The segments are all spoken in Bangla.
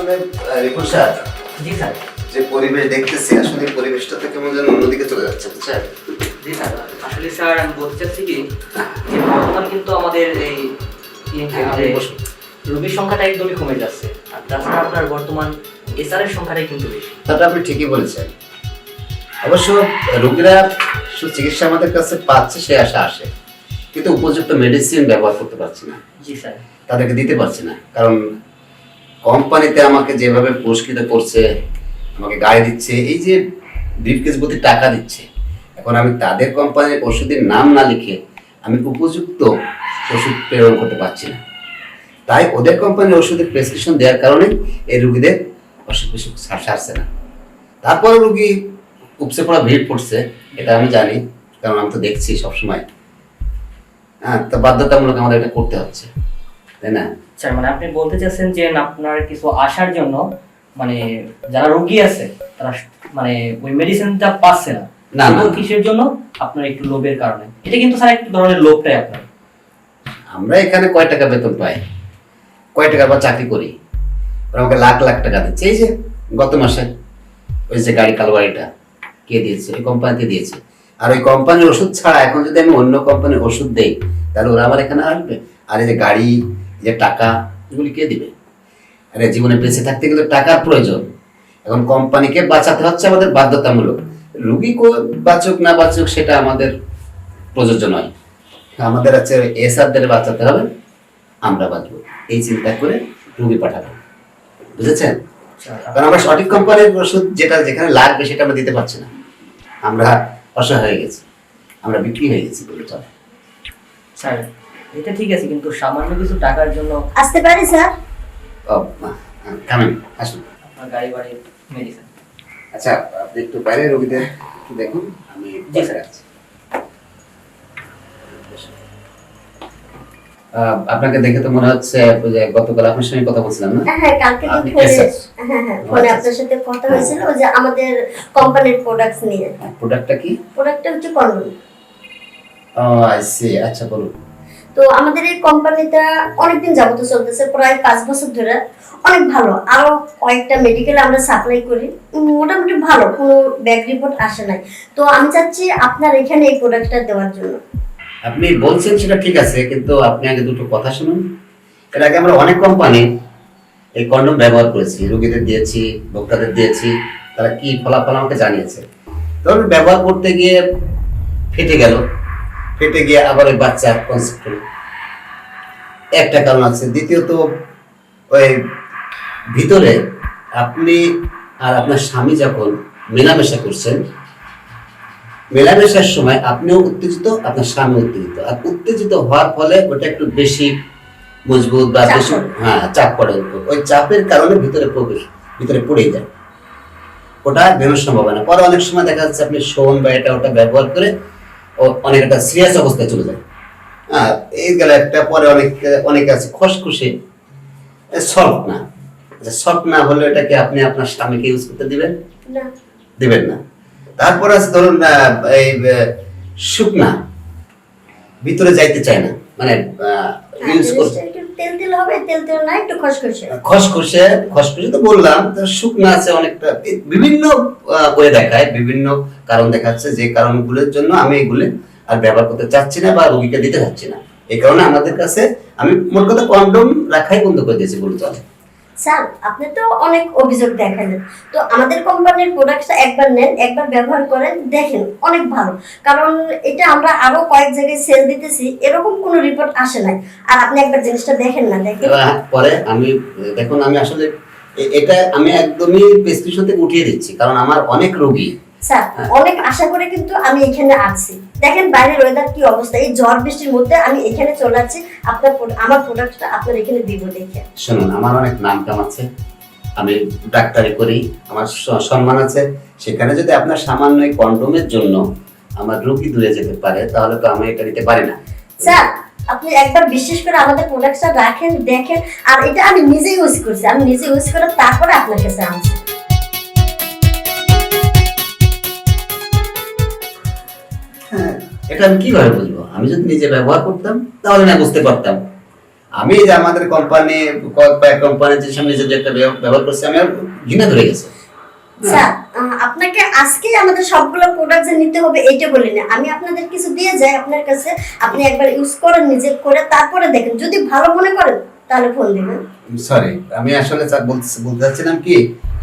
আসলে রিপন স্যার, জি স্যার। যে পরিবেশ দেখতেছি আসলে পরিবেশটা তো কেমন যেন অন্যদিকে চলে যাচ্ছে স্যার। জি স্যার, আসলে স্যার আমি বলতে চাচ্ছি কি যে বর্তমান কিন্তু আমাদের এই রোগীর সংখ্যাটা একদমই কমে যাচ্ছে, আর তাছাড়া আপনার বর্তমান এসআরের সংখ্যাটাই কিন্তু বেশি। তাটা আপনি ঠিকই বলেছেন। অবশ্য রোগীরা সুচিকিৎসা আমাদের কাছে পাচ্ছে, সে আশা আসে, কিন্তু উপযুক্ত মেডিসিন ব্যবহার করতে পারছি না। জি স্যার। তাদেরকে দিতে পারছি না, কারণ কোম্পানিতে আমাকে যেভাবে পুরস্কৃত করছে, আমাকে গাড়ি দিচ্ছে, এই যে ব্রিফকেস প্রতি টাকা দিচ্ছে, এখন আমি তাদের কোম্পানির ওষুধের নাম না লিখে আমি উপযুক্ত ওষুধ প্রেরণ করতে পারছি না। তাই ওদের কোম্পানির ওষুধের প্রেসক্রিপশন দেওয়ার কারণে এই রুগীদের অসুখ বিসুখ সারছে না। তারপরে রুগী উপসে পড়া ভিড় পড়ছে, এটা আমি জানি, কারণ আমি তো দেখছি সবসময়। হ্যাঁ, তো বাধ্যতামূলক আমাদের এটা করতে হচ্ছে, তাই না? স্যার মানে আপনি বলতে চাচ্ছেন যে আপনার কিছু আসার জন্য মানে যারা রোগী আছে তারা মানে ওই মেডিসিনটা পাচ্ছে না, না না, কিসের জন্য? আপনার একটু লোভের কারণে। এটা কিন্তু স্যার একটু ধরনের লোভটাই আপনার। আমরা এখানে কয় টাকা বেতন পাই, কয় টাকা বা চাকরি করি, ওরা আমাকে লাখ লাখ টাকা দিচ্ছে। এই যে গত মাসে ওই যে গাড়ি, কালো গাড়িটা কে দিয়েছে? ওই কোম্পানিতে দিয়েছে। আর ওই কোম্পানির ওষুধ ছাড়া এখন যদি আমি অন্য কোম্পানির ওষুধ দেই, তাহলে ওরা আমার এখানে আসবে? আর এই যে গাড়ি, যে টাকা, এগুলি কে দিবে? আরে জীবনে বেঁচে থাকতে গেলে টাকার প্রয়োজন। এখন কোম্পানিকে বাঁচাতে হচ্ছে আমাদের বাধ্যতামূলক। রুগী বাঁচুক না বাঁচুক সেটা আমাদের প্রযোজ্য নয়। আমাদের আছে এসআরদের বাঁচাতে হবে, আমরা বাঁচবো, এই চিন্তা করে রুগী পাঠাবো। বুঝেছেন? কারণ আমরা সঠিক কোম্পানির ওষুধ যেটা যেখানে লাগবে সেটা আমরা দিতে পারছি না। আমরা অসহায় হয়ে গেছি, আমরা বিক্রি হয়ে গেছি বলে চলে। স্যার এটা ঠিক আছে, কিন্তু সামান্য কিছু টাকার জন্য। আসতে পারি স্যার? কামিন, আসুন। আপনার গাড়ি বাড়ি মেডিসিন। আচ্ছা, আপনি একটু বাইরে রোগীদের একটু দেখুন, আমি বসে আছি। আপনাকে দেখে তো মনে হচ্ছে যে গতকাল আপনার সঙ্গে কথা বলছিলাম না? হ্যাঁ, কালকে তো ফোনে আপনার সাথে কথা হয়েছিল যে আমাদের কোম্পানির প্রোডাক্টস নিয়ে। প্রোডাক্টটা কি? প্রোডাক্টটা হচ্ছে কন্ডোম। আই সি, আচ্ছা বলুন। তো আমাদের এই কোম্পানিটা অনেকদিন যাবত চলতেছে, প্রায় 5 বছর ধরে। অনেক ভালো, আরো কয়েকটা মেডিকেলে আমরা সাপ্লাই করি, মোটামুটি ভালো, কোনো ব্যাড রিপোর্ট আসে নাই। তো আমি চাচ্ছি আপনার এখানে এই প্রোডাক্টটা দেওয়ার জন্য। আপনি বলছেন সেটা ঠিক আছে, কিন্তু আপনি আগে দুটো কথা শুনুন। এর আগে আমরা অনেক কোম্পানি এই কন্ডোম ব্যবহার করেছি, রোগীদের দিয়েছি, ভোক্তাদের দিয়েছি, তারা কি ফলাফল আমাকে জানিয়েছে। ধরুন ব্যবহার করতে গিয়ে ফেটে গেল, ফেটে গিয়ে আবার ওই বাচ্চা কনসেপ্ট হলো, একটা কারণ আছে। দ্বিতীয়ত ওই ভিতরে আপনি আর আপনার স্বামী যখন মেলামেশা করছেন, মেলামেশার সময় আপনিও উত্তেজিত, আপনার স্বামী উত্তেজিত, আর উত্তেজিত হওয়ার ফলে ওটা একটু বেশি মজবুত বা বেশি চাপ পড়ে উপর। ওই চাপের কারণে ভিতরে পড়ে যায়, ওটা বেরোনোর সম্ভাবনা। পরে অনেক সময় দেখা যাচ্ছে আপনি শোন বা এটা ওটা ব্যবহার করে অনেক একটা সিরিয়াস অবস্থায় চলে যায়। এই গেল একটা। পরে অনেক আছে খসখসে, সফট না। সফট না হলে এটাকে আপনি আপনার স্বামীকে ইউজ করতে দিবেন না? দিবেন না। তারপর আছে ধরুন এই শুকনা, ভিতরে যাইতে চায় না, মানে ইউজ করতে তেল হবে, তেল না, একটু খসখসে তো বললাম। শুকনা আছে অনেকটা, বিভিন্ন ওয়ে দেখায়, বিভিন্ন কারণ দেখাচ্ছে, যে কারণগুলোর জন্য আমি এগুলো আর ব্যবহার করতে চাচ্ছি না বা রোগীকে দিতে চাচ্ছি না। এই কারণে আমাদের কাছে আমি মোট কথা কন্ডোম রাখাই বন্ধ করে দিয়েছি বলে চলে। স্যার আপনি তো অনেক অভিযোগ দেখালেন, তো আমাদের কোম্পানির প্রোডাক্টটা একবার নেন, একবার ব্যবহার করেন, দেখেন অনেক ভালো। কারণ এটা আমরা আরো কয়েক জায়গায় সেল দিতেছি, এরকম কোনো রিপোর্ট আসে নাই। আর আপনি একবার জিনিসটা দেখেন না, দেখেন পরে আমি দেখুন, আমি আসলে এটা আমি একদমই প্রেসক্রিপশন থেকে উঠিয়ে দিচ্ছি, কারণ আমার অনেক রোগী। স্যার অনেক আশা করে কিন্তু আমি এখানে আছি, দেখেন বাইরের ওয়েদার কি অবস্থা, এই ঝড় বৃষ্টির মধ্যে আমি এখানে চলে আসছি আমার প্রোডাক্টটা আপনার এখানে দিব দেখে। শুনুন, আমার অনেক নাম টাম আছে, আমি ডাক্তারি করি, আমার সম্মান আছে। সেখানে যদি আপনার সামান্য কন্ডোমের জন্য আমার রোগী দূরে যেতে পারে, তাহলে তো আমি এটা নিতে পারি না। স্যার আপনি একবার বিশ্বাস করে আমাদের প্রোডাক্টটা রাখেন, দেখেন। আর এটা আমি নিজে ইউজ করছি, আমি নিজে ইউজ করে তারপরে আপনার কাছে আনছি। এটা আমি কিভাবে বুঝবো? আমি যদি নিজে ব্যবহার করতাম তাহলে না বুঝতে পারতাম। আমি যে আমাদের কোম্পানি কয়েক কোম্পানি যে সামনে যে একটা ব্যবহার করছি আমি আর ঘৃণা ধরে গেছে। স্যার আপনাকে আজকেই আমাদের সবগুলো প্রোডাক্ট যে নিতে হবে এইটা বলি না, আমি আপনাদের কিছু দিয়ে যাই আপনার কাছে, আপনি একবার ইউজ করেন, নিজে করে তারপরে দেখেন, যদি ভালো মনে করেন তাহলে ফোন দিবেন। সরি, আমি আসলে বলতে চাচ্ছিলাম কি,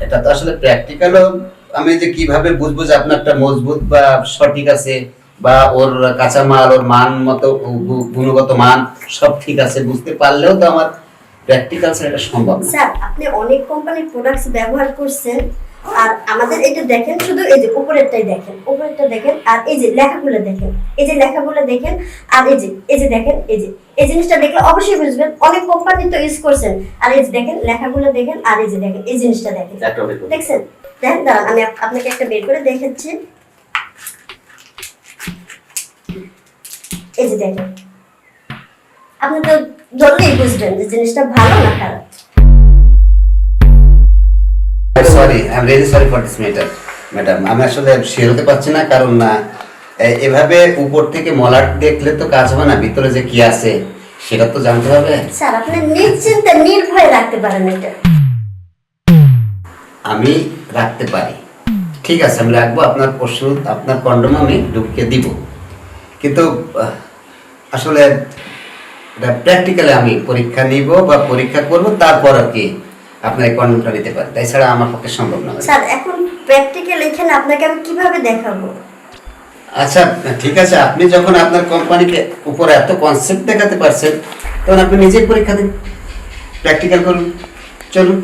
এটা তো আসলে প্র্যাকটিক্যালও আমি যে কিভাবে বুঝবো যে আপনারটা মজবুত বা সঠিক আছে বা ওর কাঁচামাল ওর মান মতো গুণগত মান সব ঠিক আছে বুঝতে পারলেও তো আমার প্র্যাকটিক্যাল ছাড়া এটা সম্ভব না। স্যার আপনি অনেক কোম্পানির প্রোডাক্টস ব্যবহার করছেন, আর আমাদের এটা দেখেন, শুধু এই যে উপরেরটাই দেখেন, উপরেরটা দেখেন, আর এই যে লেখাগুলো দেখেন, এই যে লেখাগুলো দেখেন, আর এই যে দেখেন, এই জিনিসটা দেখলে অবশ্যই বুঝবেন অনেক কোম্পানি তো ইউজ করছেন। আর এই যে দেখেন লেখাগুলো দেখেন, আর এই যে দেখেন এই জিনিসটা দেখেন, দেখছেন? দেখেন, দাঁড়ান আমি আপনাকে একটা বের করে দেখাচ্ছি। এই যে দেখেন, আপনি তো ধরলেই বুঝবেন যে জিনিসটা ভালো না খারাপ। Sorry, I am really sorry for this madam, আমি আসলে শেয়ার হতে পারছি না, কারণ না এভাবে উপর থেকে মলাট দেখলে তো কাজ হবে না, ভিতরে যে কি আছে সেটা তো জানতে হবে। স্যার আপনি নিশ্চিন্তে নির্ভয়ে রাখতে পারেন এটা। আমি রাখতে পারি, ঠিক আছে, আমি রাখবো। আপনার ওষুধ আপনার কন্ডোম আমি ঢুকিয়ে দিব, কিন্তু আসলে প্র্যাকটিক্যালি আমি পরীক্ষা নিব বা পরীক্ষা করব, তারপর আর কি আপনার এই কন্ডোমটা নিতে পারি, তাই ছাড়া আমার পক্ষে সম্ভব না। স্যার এখন প্র্যাকটিক্যাল এখানে আপনাকে আমি কিভাবে দেখাবো? আচ্ছা ঠিক আছে, আপনি যখন আপনার কোম্পানিকে উপরে এত কনসেপ্ট দেখাতে পারছেন, তখন আপনি নিজেই পরীক্ষা দিন, প্র্যাকটিক্যাল করুন, চলুন।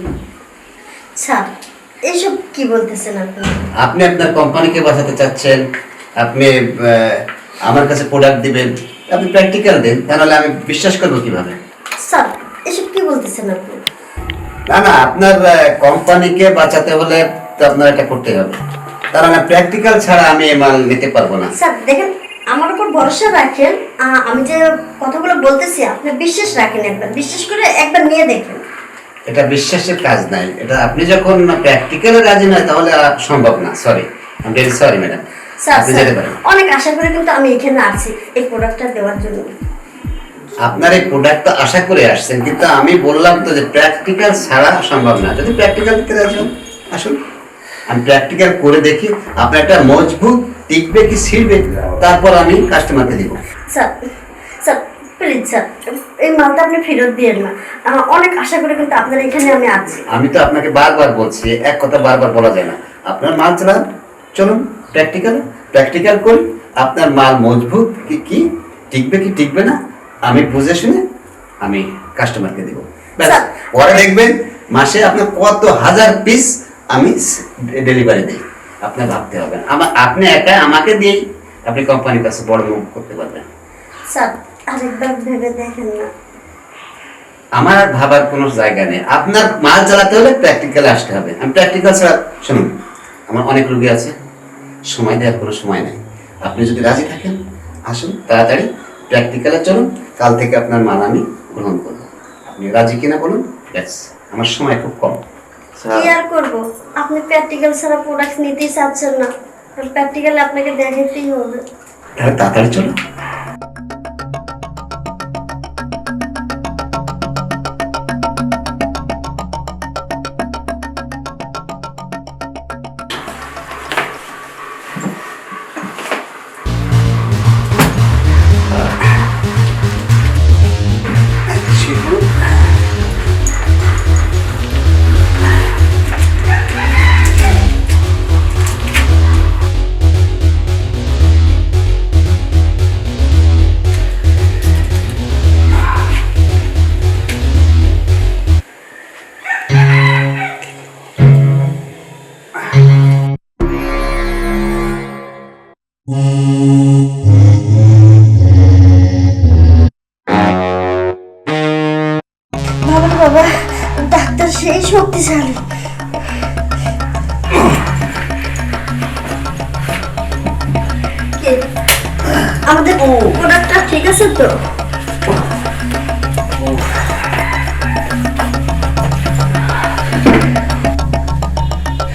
স্যার এইসব কি বলতেছেন আপনি? আপনি আপনার কোম্পানিকে বাঁচাতে চাচ্ছেন, আপনি আমার কাছে প্রোডাক্ট দিবেন, আপনি প্র্যাকটিক্যাল দেন, তাহলে আমি বিশ্বাস করবো কিভাবে? স্যার এসব কি বলতেছেন আপনি? না না, আপনার কোম্পানিকে বাঁচাতে হলে তো আপনার এটা করতে হবে, তাহলে প্র্যাকটিক্যাল ছাড়া আমি এই মাল নিতে পারবো না। স্যার দেখেন, আমার উপর ভরসা রাখেন, আমি যে কথাগুলো বলতেছি আপনি বিশ্বাস রাখেন, একবার বিশ্বাস করে একবার নিয়ে দেখেন। এটা বিশ্বাসের কাজ নাই, এটা আপনি যখন প্র্যাকটিক্যালে রাজি নয় তাহলে সম্ভব না। Sorry, I am very sorry madam, sir আপনি যেতে পারেন। অনেক আশা করে কিন্তু আমি এখানে আছি এই প্রোডাক্টটা দেওয়ার জন্য। আপনার এই প্রোডাক্ট তো আশা করে আসছেন, কিন্তু আমি বললাম তো যে প্র্যাকটিক্যাল ছাড়া সম্ভব না। যদি প্র্যাকটিক্যাল দিতে রাজি হন, আসুন, আমি প্র্যাকটিক্যাল করে দেখি আপনার একটা মজবুত টিকবে কি ছিড়বে, তারপর আমি কাস্টমারকে দিব। স্যার স্যার প্লিজ স্যার, এই মালটা আপনি ফেরত দিয়েন না, অনেক আশা করে কিন্তু আপনার এখানে আমি আছি। আমি তো আপনাকে বারবার বলছি, এক কথা বারবার বলা যায় না। আপনার মাল চালান, চলুন প্র্যাকটিক্যাল করি, আপনার মাল মজবুত কি টিকবে কি টিকবে না আমি বুঝে শুনে আমি কাস্টমারকে দিব। স্যার, পরে দেখবেন মাসে আপনার কত হাজার পিস আমি ডেলিভারি দিই, আপনার ভাবতে হবে না। আপনি একা আমাকে দিয়েই আপনি কোম্পানির কাছে বড় মুখ করতে পারবেন। স্যার আরেকবার ভেবে দেখেন না। আমার আর ভাবার কোনো জায়গা নেই, আপনার মাল চালাতে হলে প্র্যাকটিক্যালে আসতে হবে। আমি প্র্যাকটিক্যাল ছাড়া, শুনুন, আমার অনেক রোগী আছে, সময় দেওয়ার কোনো সময় নেই। আপনি যদি রাজি থাকেন আসুন, তাড়াতাড়ি প্র্যাকটিক্যালে চলুন, কাল থেকে আপনার মাল আমি গ্রহণ করবো। আপনি রাজি কিনা বলুন, ব্যাস, আমার সময় খুব কম। কি আর করবো, আপনি প্র্যাকটিক্যাল ছাড়া প্রোডাক্ট নিতেই চাচ্ছেন না, প্র্যাকটিক্যাল আপনাকে দেখাতেই হবে। তাহলে তাড়াতাড়ি চলুন। বাবা বাবা, ডাক্তার সেই শক্তিশালী। আমাদের প্রোডাক্টটা ঠিক আছে তো?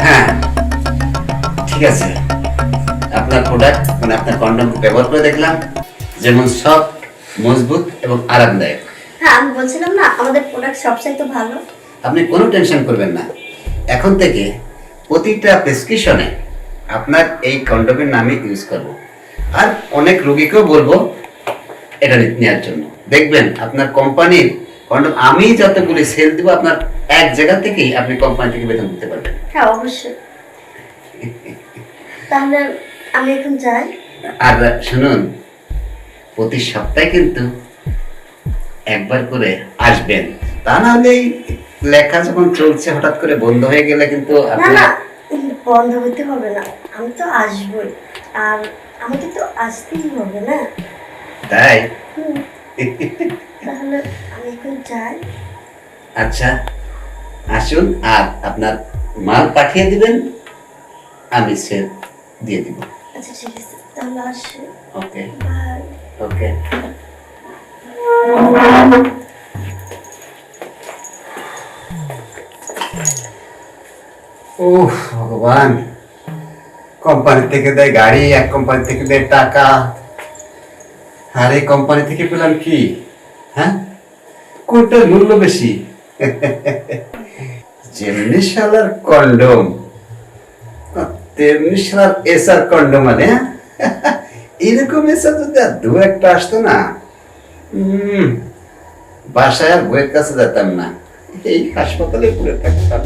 হ্যাঁ ঠিক আছে, আপনার প্রোডাক্ট মানে আপনার কন্ডোম ব্যবহার করে দেখলাম, যেমন সফট, মজবুত এবং আরামদায়ক। হ্যাঁ আমি বলছিলাম না আমাদের প্রোডাক্ট সবচেয়ে তো ভালো। আপনি কোনো টেনশন করবেন না, এখন থেকে প্রতিটা প্রেসক্রিপশনে আপনার এই কন্ডোমের নামে ইউজ করব। আর অনেক রোগীকেও বলবো এটা নেওয়ার জন্য। দেখবেন আপনার কোম্পানির কন্ডোম আমি যতগুলি সেল দিব, আপনার এক জায়গা থেকেই আপনি কোম্পানি থেকে বেতন দিতে পারবেন। হ্যাঁ অবশ্যই। তাহলে আমি এখন যাই। আর শুনুন, প্রতি সপ্তাহে কিন্তু একবার করে আসবেন, তা না হলে এই লেখা যখন চলছে হঠাৎ করে বন্ধ হয়ে গেলে কিন্তু না আপনি না বন্ধ হতে হবে না, আমি তো আসবই। আর আমাকে তো আসতেই হবে না। তাই হুম, তাহলে আমি এখন যাই। আচ্ছা আসুন, আর আপনার মাল পাঠিয়ে দিবেন, আমি সেল দিয়ে দিব। আচ্ছা ঠিক আছে, তাহলে আসি। Okay bye. ওকে। ওহ ভগবান, কোম্পানি থেকে দেয় গাড়ি, এক কোম্পানি থেকে দেয় টাকা, আর এই কোম্পানি থেকে পেলাম কি? হ্যাঁ, কোনটার মূল্য বেশি? যেমনি শালার কন্ডম তেমনি শালার এসআর কন্ডম, মানে এরকম এসআর যদি আর দু একটা আসতো না, বাসায় আর বইয়ের কাছে যেতাম না, এই হাসপাতালে পড়ে থাকতাম।